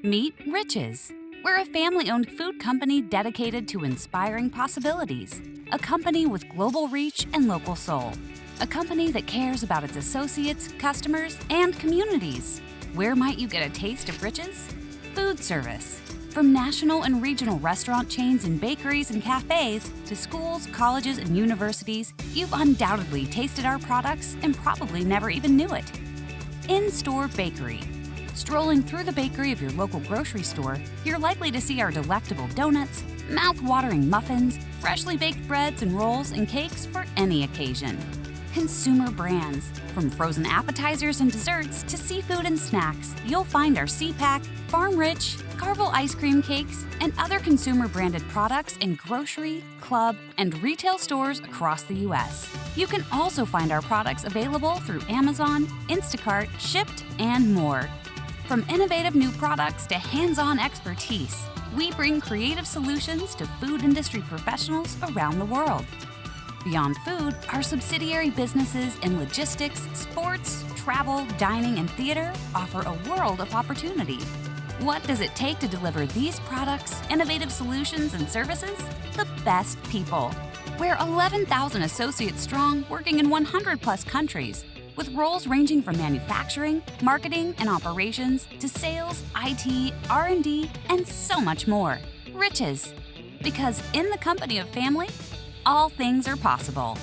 Meet Riches. We're a family-owned food company dedicated to inspiring possibilities. A company with global reach and local soul. A company that cares about its associates, customers, and communities. Where might you get a taste of riches? Food service. From national and regional restaurant chains and bakeries and cafes to schools, colleges, and universities, you've undoubtedly tasted our products and probably never even knew it. In-store bakery. Strolling through the bakery of your local grocery store, you're likely to see our delectable donuts, mouth-watering muffins, freshly baked breads and rolls and cakes for any occasion. Consumer brands. From frozen appetizers and desserts to seafood and snacks, you'll find our CPAC, Farm Rich, Carvel ice cream cakes, and other consumer-branded products in grocery, club, and retail stores across the U.S. You can also find our products available through Amazon, Instacart, Shipt, and more. From innovative new products to hands-on expertise, we bring creative solutions to food industry professionals around the world. Beyond food, our subsidiary businesses in logistics, sports, travel, dining, and theater offer a world of opportunity. What does it take to deliver these products, innovative solutions, and services? The best people. We're 11,000 associates strong, working in 100-plus countries, with roles ranging from manufacturing, marketing, and operations to sales, IT, R&D, and so much more. Riches. Because in the company of family, all things are possible.